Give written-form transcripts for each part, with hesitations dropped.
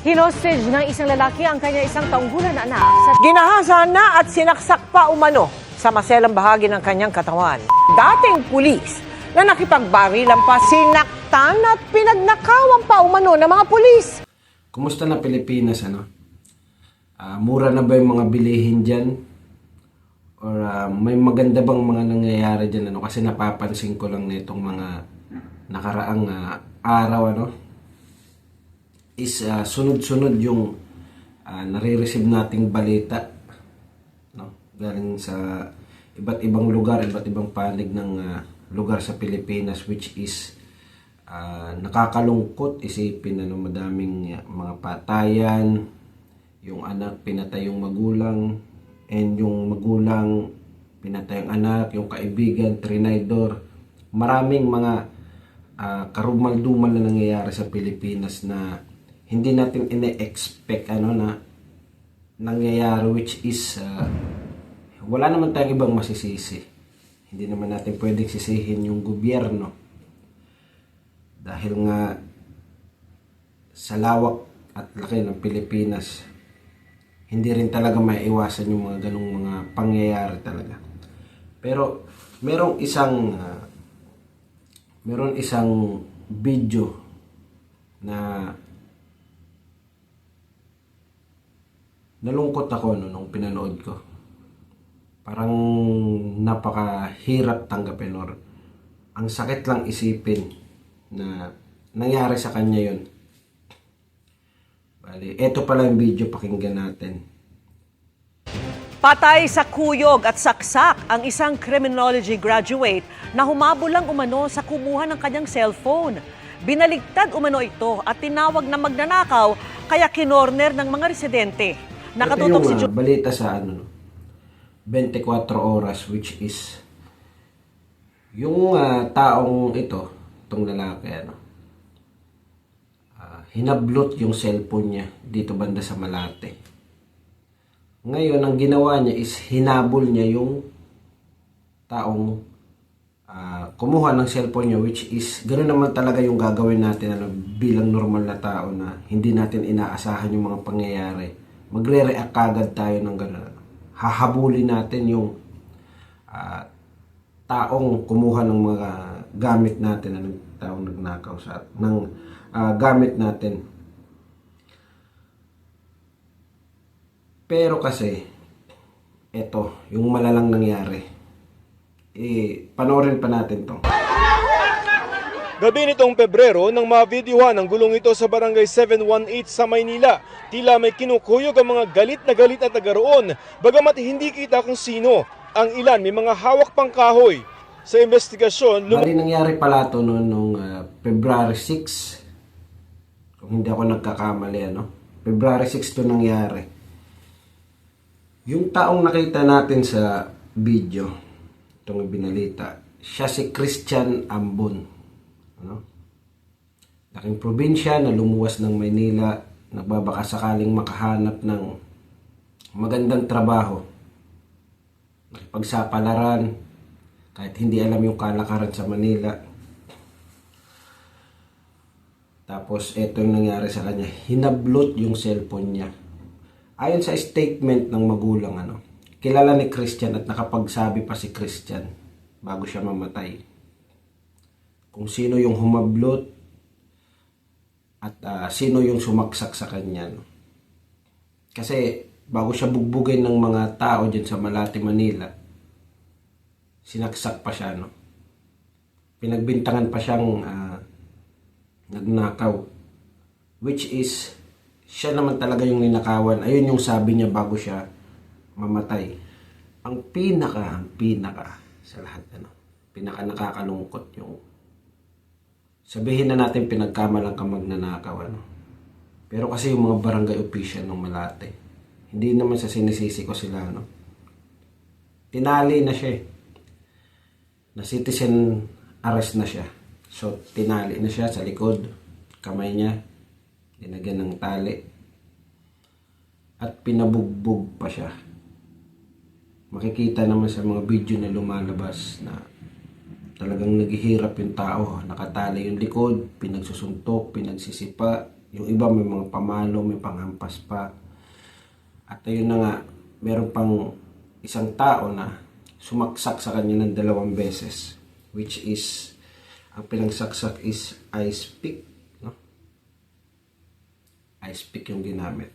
Hinostage ng isang lalaki ang kanya isang taong gulang na anak sa Ginahasan na at sinaksak pa umano sa maselang bahagi ng kanyang katawan. Dating pulis na nakipagbarilan pa, sinaktan at pinagnakawan pa umano ng mga pulis. Kumusta na Pilipinas, ano? Mura na ba yung mga bilihin dyan? Or may maganda bang mga nangyayari dyan, ano? Kasi napapansin ko lang nitong mga nakaraang araw, ano? Is sunod-sunod yung nare-receive nating balita, no? Galing sa iba't ibang lugar, iba't ibang panig ng lugar sa Pilipinas, which is nakakalungkot isipin, ano, madaming mga patayan, yung anak pinatay yung magulang, and yung magulang pinatay yung anak, yung kaibigan trinidor. Maraming mga karumal-dumal na nangyayari sa Pilipinas na hindi natin ine-expect, ano, na nangyayari, which is wala naman tayong ibang masisisi. Hindi naman natin pwedeng sisihin yung gobyerno dahil nga sa lawak at laki ng Pilipinas, hindi rin talaga maiiwasan yung mga ganong mga pangyayari talaga. Pero meron isang video na nalungkot ako nung pinanood ko. Parang napakahirap tanggapin, or ang sakit lang isipin na nangyari sa kanya yun. Bali, eto pala yung video, pakinggan natin. patay sa kuyog at saksak ang isang criminology graduate na humabol lang umano sa kumuha ng kanyang cellphone. Binaligtad umano ito at tinawag na magnanakaw kaya kinorner ng mga residente. Nakatutok si balita sa 24 oras, which is yung taong ito, itong lalaki, hinablot yung cellphone niya dito banda sa Malate. Ngayon, ang ginawa niya is hinabol niya yung taong kumuha ng cellphone niya, which is ganoon naman talaga yung gagawin natin, bilang normal na tao na hindi natin inaasahan yung mga pangyayari. Magre-react kagad tayo ng gano'n. Hahabulin natin yung taong kumuha ng mga gamit natin, taong nagnakaw ng gamit natin. Pero kasi eto, yung malalang nangyari, panoorin pa natin to. Gabi nitong Pebrero nang mavideohan ang gulong ito sa Barangay 718 sa Maynila. Tila may kinukuyog ang mga galit na taga roon, bagamat hindi kita kung sino. Ang ilan may mga hawak pang kahoy. Sa investigasyon, Bali nangyari pala ito noong February 6. Kung hindi ako nagkakamali, February 6 ito nangyari. Yung taong nakita natin sa video, itong binalita, siya si Christian Ambon. Laking probinsya na lumuwas ng Maynila, nagbabaka sakaling makahanap ng magandang trabaho, nakipagsapalaran, kahit hindi alam yung kalakaran sa Manila. Tapos ito yung nangyari sa kanya, hinablot yung cellphone niya. Ayon sa statement ng magulang, kilala ni Christian at nakapagsabi pa si Christian bago siya mamatay kung sino yung humablot at sino yung sumaksak sa kanya. Kasi bago siya bugbugin ng mga tao dyan sa Malate, Manila, sinaksak pa siya. Pinagbintangan pa siyang nagnakaw, which is siya naman talaga yung ninakawan. Ayun yung sabi niya bago siya mamatay. Ang pinaka sa lahat, pinaka nakakalungkot yung sabihin na natin pinagkamalang ka magnanakaw, pero kasi yung mga barangay official ng Malate, hindi naman sa sinisisi ko sila, tinali na siya, na citizen arrest na siya. So tinali na siya sa likod, kamay niya dinagyan ng tali at pinabugbog pa siya. Makikita naman sa mga video na lumalabas na talagang naghihirap yung tao, nakatali yung likod, pinagsusuntok, pinagsisipa, Yung iba may mga pamalo, may panghampas pa. At ayun na nga, meron pang isang tao na sumaksak sa kanya ng 2 beses, which is, ang pinagsaksak is ice pick, no? Ice pick yung ginamit.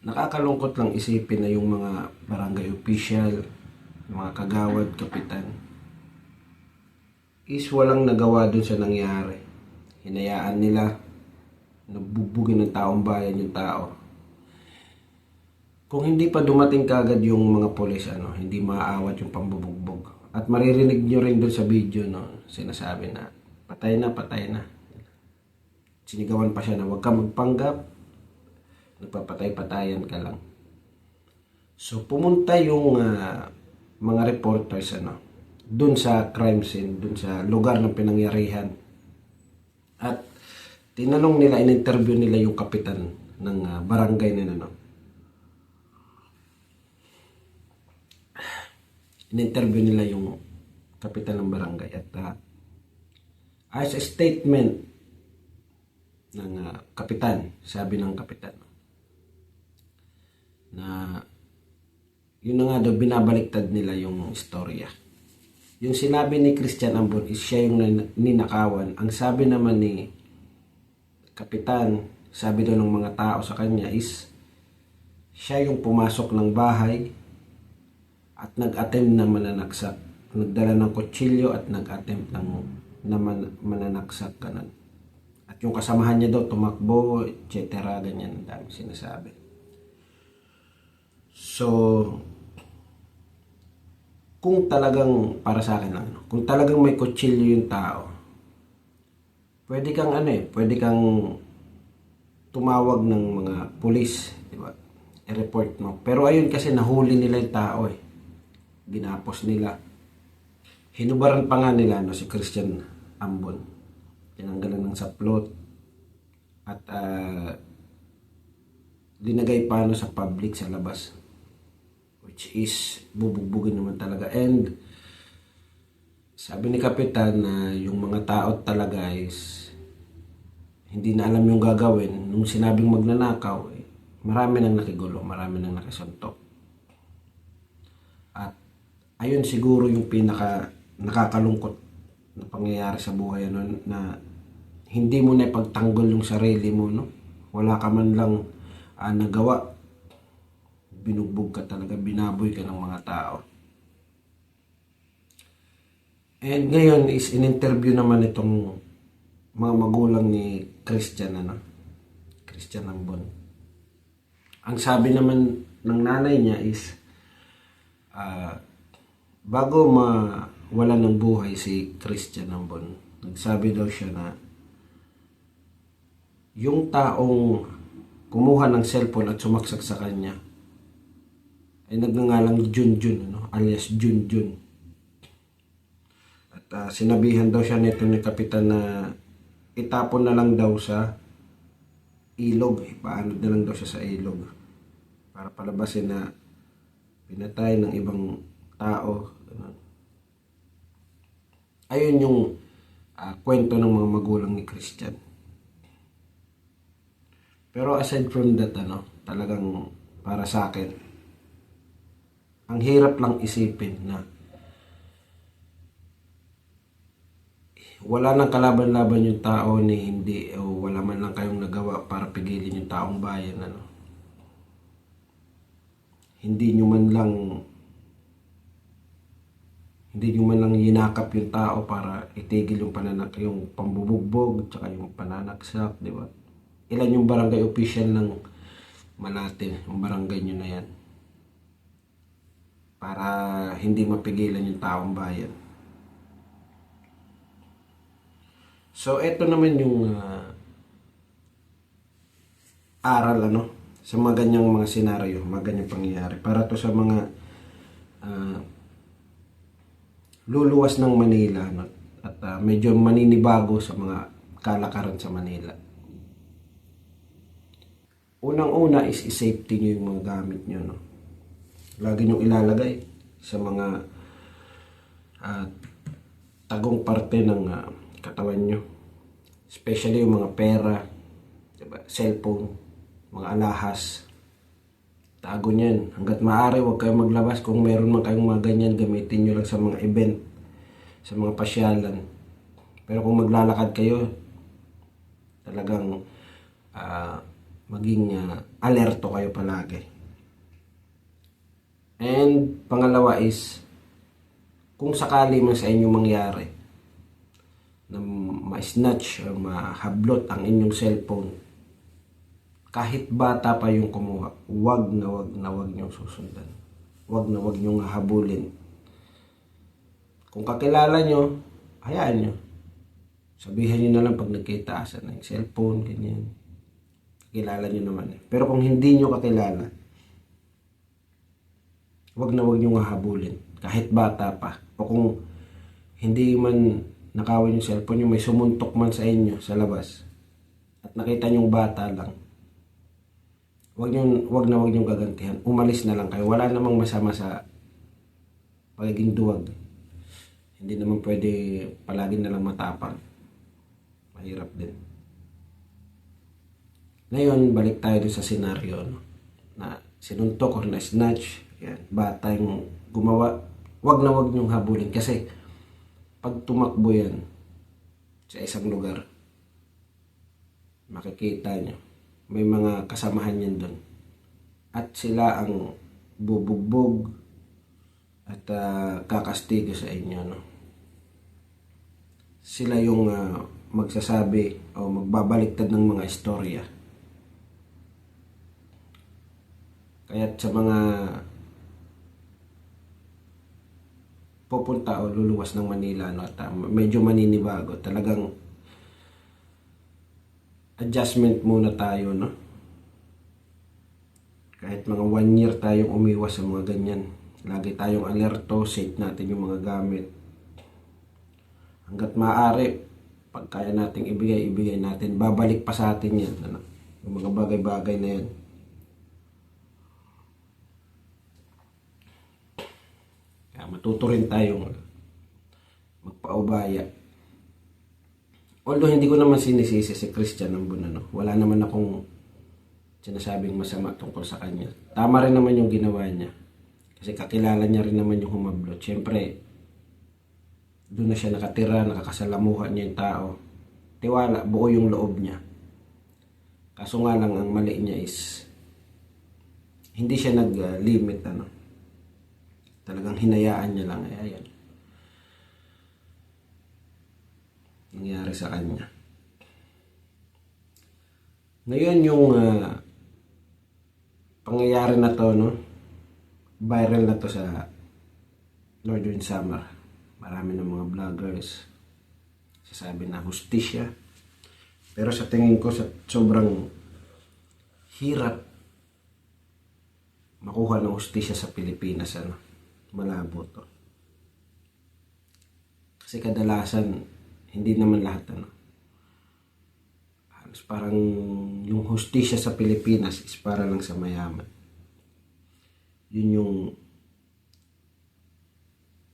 Nakakalungkot lang isipin na yung mga barangay official, mga kagawad, kapitan, is walang nagawa dun sa nangyari. Hinayaan nila, nabugbugin ng taong bayan yung tao. Kung hindi pa dumating kagad yung mga polis, hindi maaawat yung pambubugbog. At maririnig nyo rin dun sa video, no, sinasabi na, patay na, patay na. Sinigawan pa siya na, huwag ka magpanggap, nagpapatay-patayan ka lang. So, pumunta yung mga reporters, dun sa crime scene, dun sa lugar ng pinangyarihan. At tinanong nila, in-interview nila yung kapitan ng barangay nila, in-interview nila yung kapitan ng barangay at as a statement ng kapitan, sabi ng kapitan na yun na nga daw, binabaliktad nila yung istorya. Yung sinabi ni Christian Ambon is siya yung ninakawan. Ang sabi naman ni kapitan, sabi daw ng mga tao sa kanya is siya yung pumasok ng bahay at nag-attempt na mananaksak. Nagdala ng kutsilyo at nag-attempt na mananaksak kanan. At yung kasamahan niya daw tumakbo, etc. Ganyan, ang dami sinasabi. So, kung talagang, para sa akin lang, kung talagang may kutsilyo yung tao, pwede kang pwede kang tumawag ng mga pulis, di ba? I-report mo. Pero ayun kasi nahuli nila yung tao Ginapos nila. Hinubaran pa nga nila si Christian Ambon. Tinanggalan ng saplot at linagay pa sa public sa labas, which is bubugbugin naman talaga. And sabi ni kapitan na yung mga tao talaga is hindi na alam yung gagawin. Nung sinabing magnanakaw, marami nang nakigulo, marami nang nakasuntok. At ayun siguro yung pinaka nakakalungkot na pangyayari sa buhay na hindi mo na ipagtanggol yung sarili mo, wala ka man lang nagawa, binugbog ka talaga, binaboy ka ng mga tao. And ngayon is in-interview naman itong mga magulang ni Christian Christian Ambon. Ang sabi naman ng nanay niya is bago mawala ng buhay si Christian Ambon, nagsabi daw siya na yung taong kumuha ng cellphone at sumaksak sa kanya ay nagngangalang Junjun, alias Junjun. At sinabihan daw siya nito ni kapitan na itapon na lang daw sa ilog, ipaanod na lang daw siya sa ilog para palabasin na pinatay ng ibang tao. Ayun yung kwento ng mga magulang ni Christian. Pero aside from that, talagang para sa akin, ang hirap lang isipin na wala nang kalaban-laban yung tao ni hindi, o wala man lang kayong nagawa para pigilin yung taong bayan, Hindi nyo man lang yinakap yung tao para itigil yung yung pambubugbog, tsaka yung pananaksak, di ba? Ilan yung barangay official ng Malate, yung barangay nyo na yan, para hindi mapigilan yung taong bayan. So, eto naman yung aral, sa mga ganyang mga senaryo, mga ganyang pangyayari. Para to sa mga luluwas ng Manila, at medyo maninibago sa mga kalakaran sa Manila. Unang-una is i-safety nyo yung mga gamit nyo, Lagi nyo ilalagay sa mga tagong parte ng katawan nyo. Especially yung mga pera, diba? Cellphone, mga alahas. Tago niyan. Hanggat maaari, huwag kayong maglabas. Kung meron man kayong mga ganyan, gamitin nyo lang sa mga event, sa mga pasyalan. Pero kung maglalakad kayo, talagang maging alerto kayo palagi. And pangalawa is, kung sakali man sa inyo mangyari na ma-snatch o mahablot ang inyong cellphone, kahit bata pa yung kumuha, wag na wag niyong susundan. Wag na wag niyong hahabulin. Kung kakilala nyo, hayaan nyo. Sabihin nyo na lang pag nagkita asan ng cellphone, ganyan. Kakilala nyo naman eh. Pero kung hindi nyo kakilala, wag na wag niyong hahabulin. Kahit bata pa. O kung hindi man nakawin yung cellphone nyo, may sumuntok man sa inyo sa labas at nakita nyong bata lang, wag na wag niyong gagantihan. Umalis na lang kayo. Wala namang masama sa pagiging duwag. Hindi naman pwede palagi na lang matapang. Mahirap din. Ngayon, balik tayo sa senaryo, no? Na sinuntok or na-snatch. Yan, bata yung gumawa. Wag na wag niyong habulin. Kasi pag tumakbo yan sa isang lugar, makikita nyo. May mga kasamahan yan doon. At sila ang bubugbog at kakastigo sa inyo, no? Sila yung magsasabi o magbabaliktad ng mga istorya. Kaya't sa mga pupunta o luluwas ng Manila, no, at medyo maninibago, talagang adjustment muna tayo, no? Kahit mga 1 year tayong umiwas sa mga ganyan. Lagi tayong alerto, safe natin yung mga gamit. Hanggat maaari, pag kaya nating ibigay natin. Babalik pa sa atin yan, ano? Yung mga bagay-bagay na yan. Kaya matuto rin tayong magpaubaya. Although hindi ko naman sinisisi si Christian Ambon, no? Wala naman akong sinasabing masama tungkol sa kanya. Tama rin naman yung ginawa niya. Kasi kakilala niya rin naman yung humablot. Siyempre, doon na siya nakatira, nakakasalamuha niya yung tao. Tiwala, buo yung loob niya. Kaso nga lang, ang mali niya is, hindi siya nag-limit, ano. Talagang hinayaan niya lang. Ayan. Nangyari sa kanya. Ngayon yung pangyayari na to, no? Viral na to sa Northern Samar. Marami ng mga vloggers sasabi na hustisya. Pero sa tingin ko, sa sobrang hirap makuha ng hustisya sa Pilipinas, ano? Malabo to. Kasi kadalasan, hindi naman lahat, ano? Halos parang yung hustisya sa Pilipinas is para lang sa mayaman. Yun yung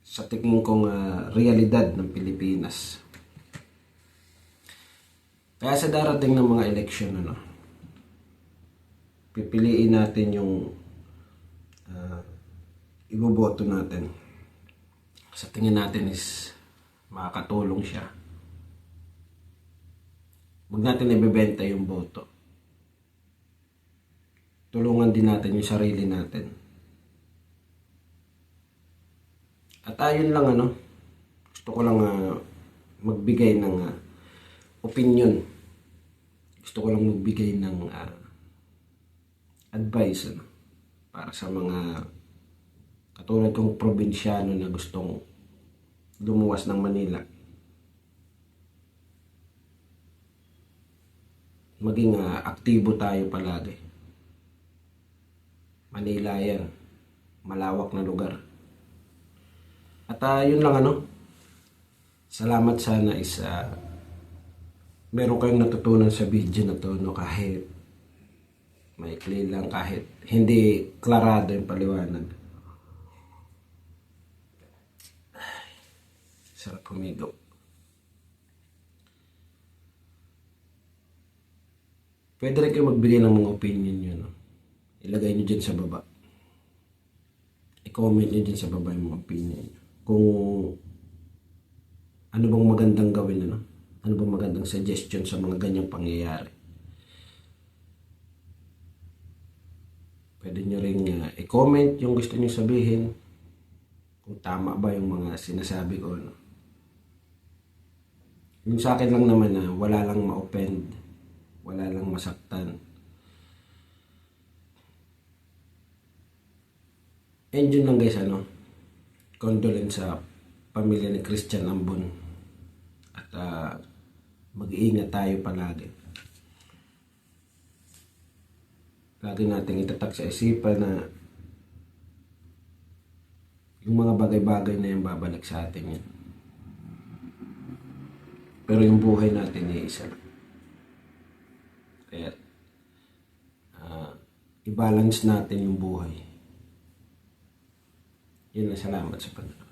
sa tingin kong realidad ng Pilipinas. Kaya sa darating ng mga eleksyon, ano, pipiliin natin yung iboboto natin. Sa tingin natin is makakatulong siya. Huwag natin ibebenta yung boto. Tulungan din natin yung sarili natin. At ayun lang, ano, gusto ko lang magbigay ng opinion. Gusto ko lang magbigay ng advice, ano, para sa mga katulad kong probinsyano na gustong lumuwas ng Manila. Maging aktibo tayo palagi. Manila yan. Malawak na lugar. At yun lang, ano. Salamat sana is meron kayong natutunan sa video na to, no, kahit maikli lang, kahit hindi klarado yung paliwanag. Sarap humigo. Pwede rin kayo magbigay ng mga opinion nyo. No? Ilagay nyo dyan sa baba. I-comment nyo dyan sa baba yung mga opinion nyo. Kung ano bang magandang gawin, ano? Ano bang magandang suggestion sa mga ganyang pangyayari. Pwede nyo rin i-comment yung gusto nyo sabihin. Kung tama ba yung mga sinasabi ko. No? Yung sa akin lang naman na wala lang ma-offend. Wala lang masaktan. And yun lang guys, condolence sa pamilya ni Christian Ambon. At mag-iingat tayo palagi. Lagi natin itatak sa isipan na yung mga bagay-bagay na yung babalik sa atin yan. Pero yung buhay natin ay isa lang. Kaya i-balance natin yung buhay. Yun na, salamat sa panonood.